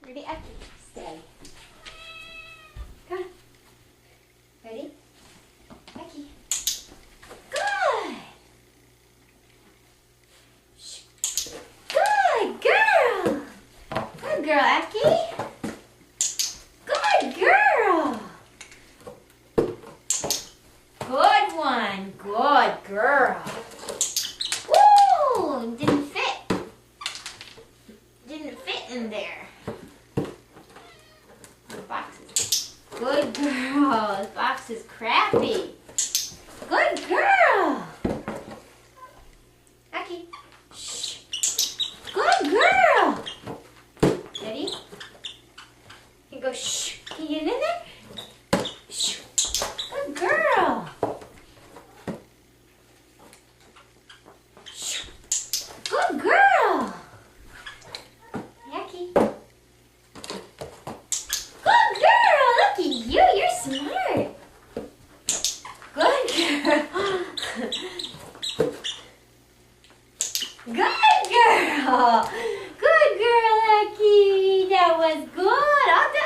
Ready? Up. Stay. Come on. Ready? Becky. Good. Good girl. Good girl, Eki. Good girl. Good one. Good girl. Woo! Didn't fit. Didn't fit in there. The box is good girl. This box is crappy. Good girl. Eki. Shh. Good girl. Ready? You go shh. Can you get in there? Shh. Good girl. Shh. Good girl. Eki. Good girl. Look at you. You're smart. Good girl. Good girl. Good girl, Eki. That was good. All done.